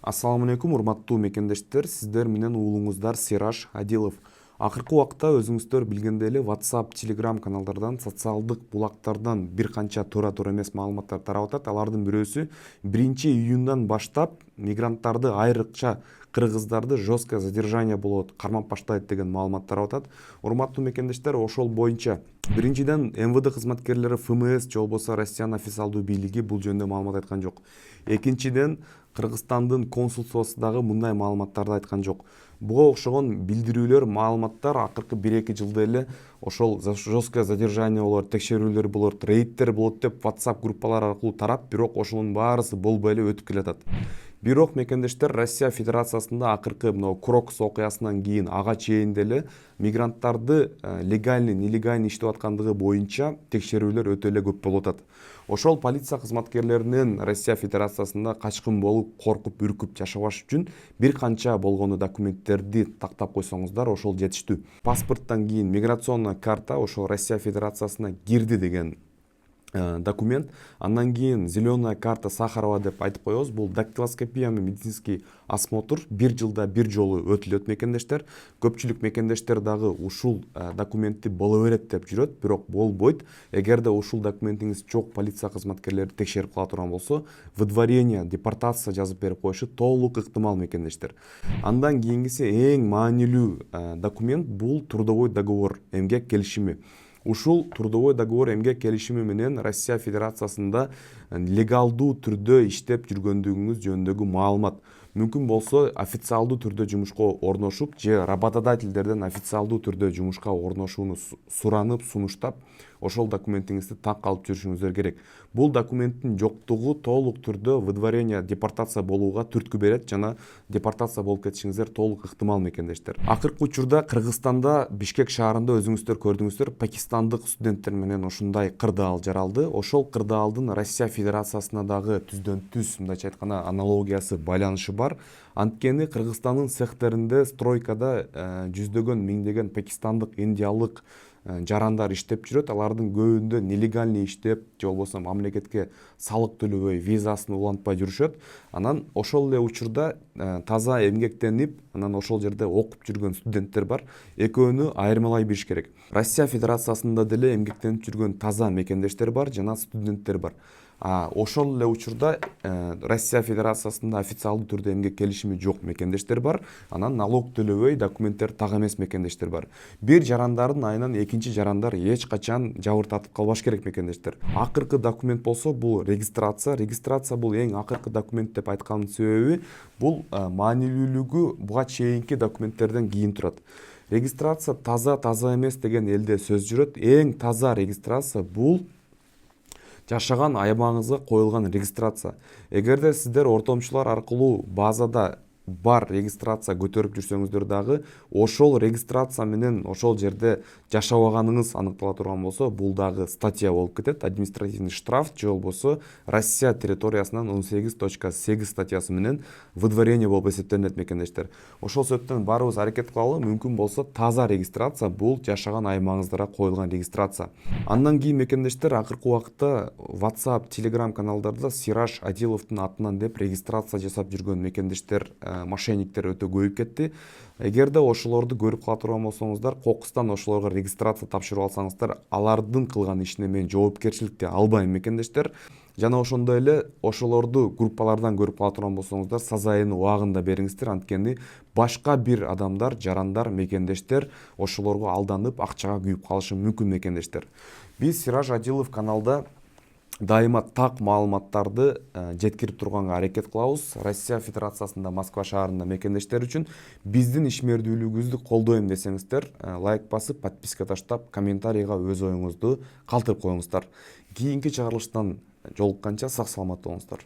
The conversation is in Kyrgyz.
Ассаламу алейкум, урматтуу мекендештер, сиздер менен уулуңуздар Сираж Адилов. Акыркы убакта өзүңүздөр билгендей эле WhatsApp, Telegram каналдардан, социалдык булактардан бир канча туура эмес маалыматтар тарап атат. Алардын бирөөсү 1-июндан баштап мигранттарды, айрыкча кыргыздарды жесткое задержание болот, кармап баштайт деген маалымат тарап атат. Урматтуу мекендештер, ошол боюнча биринчиден МВД кызматкерлери, ФМС же болбосо Россиянын официалдуу бийлиги бул жөнүндө маалымат айткан жок. Экинчиден, Кыргызстандын консулствосу дагы мындай маалыматтарды айткан жок. Буга окшогон билдирүүлөр, маалыматтар акыркы 1-2 жылда эле ошол жесткое задержание болот, текшерүүлөр болот, рейдтер болот деп WhatsApp группалар аркылуу тарап, бирок ошонун баарысы болбой эле өтүп келатат. Бирок мекендештер, Россия Федерациясында акыркы мына Крокус окуясынан кийин ага чейин деле мигранттарды легальный, нелегальный иштеп аткандыгы боюнча текшерүүлөр өтө эле көп болуп атат. Ошол полиция кызматкерлеринин Россия Федерациясында качкын болуп, коркуп, үркүп жашабаш үчүн бир канча болгону документтерди тактап койсоңуздар ошол жетиштүү. Паспорттан кийин миграционная карта, ошол Россия Федерациясына кирди деген документ, андан кийин зеленая карта Сахарова деп айтып коебуз. Бул дактилоскопия менен медицинский осмотр бир жылда бир жолу өтүлөт мекендештер. Көпчүлүк мекендештер дагы ушул документти боло берет деп жүрөт, бирок болбойт. Эгерде ушул документиңиз жок, полиция кызматкерлери текшерип кала турган болсо, выдворение, депортация жазып берип коюшу толук ыктымал мекендештер. Андан кийингиси эң маанилүү документ бул трудовой договор, эмгек келишими. Ушул трудовой договор, эмгек келишими менен Россия Федерациясында легалдуу түрдө иштеп жүргөндүгүңүз жөнүндөгү маалымат. Мүмкүн болсо официалдуу түрдө жумушка орношуп же работодательдерден официалдуу түрдө жумушка орношууну суранып, сунуштап, ошол документиңизди так алып жүрүшүңүздөр керек. Бул документтин жоктугу толук түрдө выдворение, депортация болууга түрткү берет жана депортация болуп кетишиңиздер толук ыктымал мекендештер. Акыркы учурда Кыргызстанда, Бишкек шаарында өзүңүздөр көрдүңүздөр, пакистандык студенттер менен ушундай кырдаал жаралды. Ошол кырдаалдын Россия Федерациясына дагы түздөн түз, мындайча айтканда, аналогиясы, байланышы бар. Анткени Кыргызстандын цехтеринде, стройкада жүздөгөн, миңдеген пакистандык, индиялык жарандар иштеп жүрөт. Алардын көбүндө нелегальный иштеп, же болбосо мамлекетке салык төлөбөй, визасын улантпай жүрүшөт. Анан ошол эле учурда таза эмгектенип, анан ошол жерде окуп жүргөн студенттер бар. Экөөнү айырмалай билиш керек. Россия Федерациясында деле эмгектенип жүргөн таза мекендештер бар жана студенттер бар. Ошол эле учурда Россия Федерациясында официалдуу түрдө эмгек келишими жок мекендештер бар. Анан налог төлөбөй, документтер так эмес мекендештер бар. Бир жарандардын айынан экинчи жарандар эч качан жабыр тартып калбаш керек мекендештер. Акыркы документ болсо бул регистрация. Регистрация бул эң акыркы документ деп айтканын себеби бул маанилүүлүгү буга чейинки документтерден кийин турат. Регистрация таза эмес деген элде сөз жүрөт. Эң таза регистрация бул жашаган аймагыңызга коюлган регистрация. Эгерде сиздер ортомчулар аркылуу базада бар регистрация көтөрүп жүрсөңүздөр дагы, ошол регистрация менен ошол жерде жашабаганыңыз аныктала турган болсо, бул дагы статья болуп кетет. Административный штраф же болбосо Россия территориясынан 18.8 статьясы менен выдворение болуп эсептелет мекендештер. Ошол себептен баарыбыз аракет кылалы, мүмкүн болсо таза регистрация бул жашаган аймагыңыздарга коюлган регистрация. Андан кийин мекендештер, акыркы убакытта WhatsApp, Telegram каналдарда Сираж Адиловдун атынан деп регистрация жасап жүргөн мекендештер, мошенниктер өтө көбөйүп кетти. Эгерде ошолорду көрүп кала турган болсоңуздар, кокустан ошолорго регистрация тапшырып алсаңыздар, алардын кылган ишине мен жоопкерчиликти албайм мекендештер. Жана ошондой эле ошолорду группалардан көрүп кала турган болсоңуздар, сазайыны убагында бериңиздер, анткени башка бир адамдар, жарандар, мекендештер ошолорго алданып, акчага күйүп калышы мүмкүн мекендештер. Биз Сираж Адилов каналда дайыма так маалыматтарды жеткирип турганга аракет кылабыз. Россия Федерациясында, Москва шаарында мекендештер үчүн биздин ишмердүүлүгүбүздү колдойм десеңиздер, лайк басып, подписка таштап, комментарийга өз оюңузду калтырып коюңуздар. Кийинки чыгарылыштан жолукканча сак саламат болуңуздар.